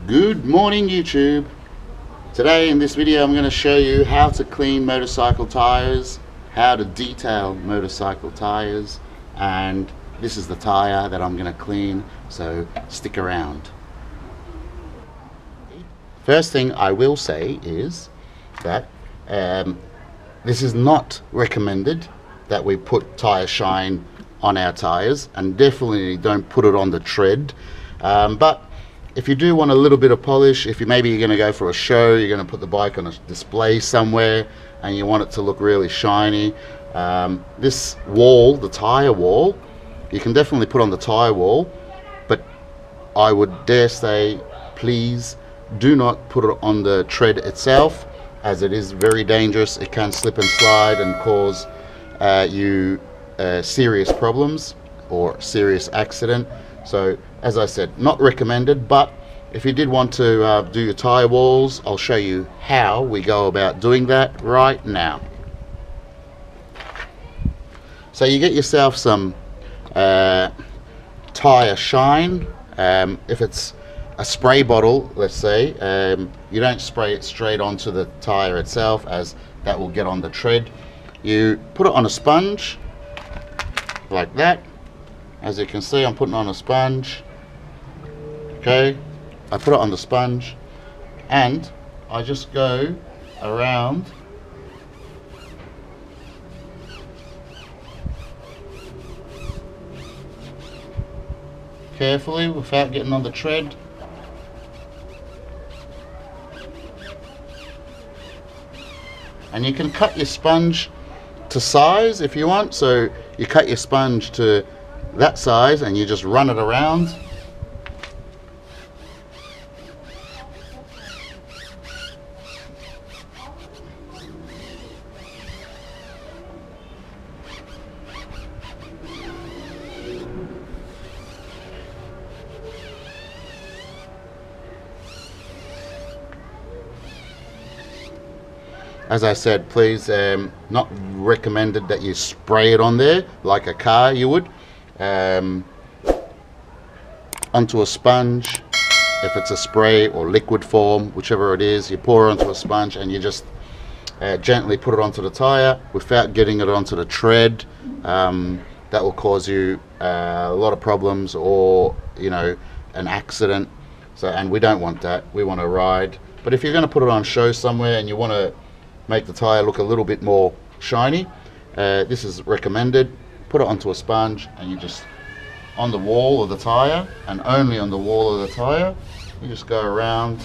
Good morning YouTube. Today in this video I'm going to show you how to clean motorcycle tires, how to detail motorcycle tires, and this is the tire that I'm going to clean, so stick around. First thing I will say is that this is not recommended that we put Tyre Shine on our tires, and definitely don't put it on the tread, but if you do want a little bit of polish, if you're going to go for a show, you're going to put the bike on a display somewhere and you want it to look really shiny, this wall, the tire wall, you can definitely put on the tire wall, but I would dare say please do not put it on the tread itself, as it is very dangerous. It can slip and slide and cause you serious problems or serious accident. So as I said, not recommended, but if you did want to do your tire walls, I'll show you how we go about doing that right now. So you get yourself some Tyre Shine. If it's a spray bottle, let's say, you don't spray it straight onto the tire itself, as that will get on the tread. You put it on a sponge like that. As you can see, I'm putting on a sponge. Okay, I put it on the sponge and I just go around carefully without getting on the tread. And you can cut your sponge to size if you want, so you cut your sponge to that size and you just run it around. As I said, please, not recommended that you spray it on there like a car you would. Onto a sponge. If it's a spray or liquid form, whichever it is, you pour it onto a sponge and you just gently put it onto the tire without getting it onto the tread. That will cause you a lot of problems, or an accident. So, and we don't want that. We want to ride. But if you're going to put it on show somewhere and you want to make the tire look a little bit more shiny, this is recommended. Put it onto a sponge and you just, on the wall of the tire, and only on the wall of the tire, you just go around,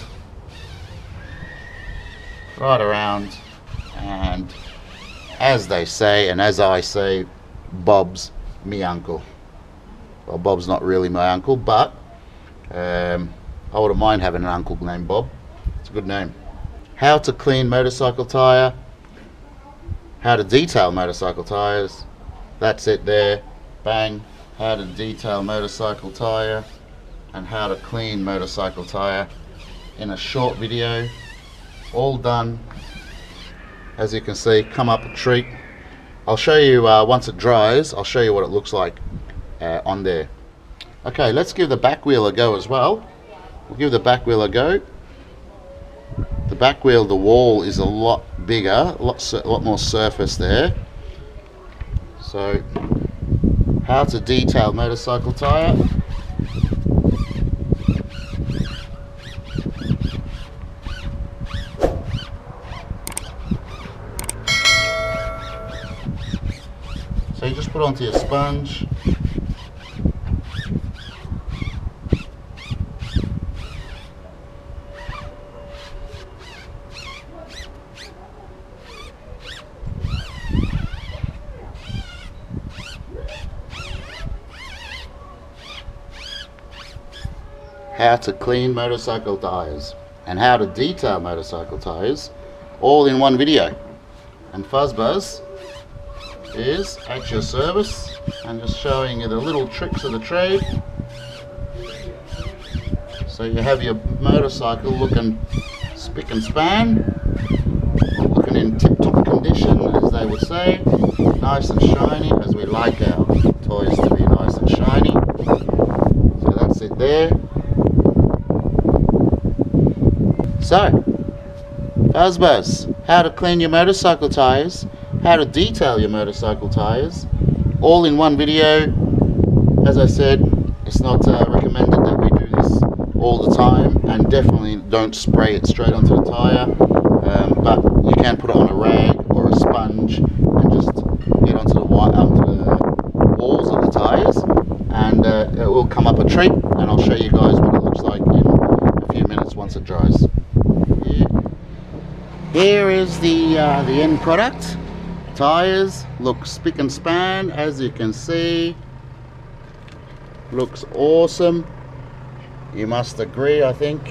right around, and as they say, and as I say, Bob's me uncle. Well, Bob's not really my uncle, but I wouldn't mind having an uncle named Bob. It's a good name. How to clean motorcycle tire, how to detail motorcycle tires, that's it there, bang. How to detail motorcycle tire and how to clean motorcycle tire in a short video, all done. As you can see, come up a treat. I'll show you once it dries, I'll show you what it looks like on there. Okay, let's give the back wheel a go as well. We'll give the back wheel a go. The back wheel, the wall is a lot bigger, a lot more surface there. So, how to detail motorcycle tire. So you just put onto your sponge. How to clean motorcycle tires and how to detail motorcycle tires, all in one video. And Fuzzbuzz is at your service and just showing you the little tricks of the trade, so you have your motorcycle looking spick and span, or looking in tip-top condition, as they would say, nice and shiny, as we like our toys to be nice and shiny. So that's it there. So, Fuzzbuzz, how to clean your motorcycle tyres, how to detail your motorcycle tyres, all in one video. As I said, it's not recommended that we do this all the time, and definitely don't spray it straight onto the tyre, but you can put it on a rag or a sponge and just get onto the walls of the tyres, and it will come up a treat, and I'll show you guys what it looks like in a few minutes once it dries. Here is the end product. Tyres look spick and span, as you can see. Looks awesome. You must agree, I think.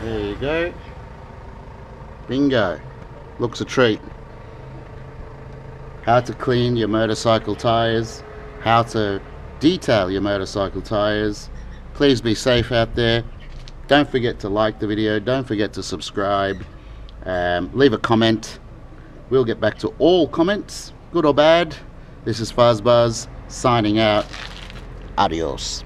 There you go. Bingo. Looks a treat. How to clean your motorcycle tyres, how to detail your motorcycle tyres. Please be safe out there. Don't forget to like the video, don't forget to subscribe, leave a comment. We'll get back to all comments, good or bad. This is Fuzzbuzz signing out. Adios.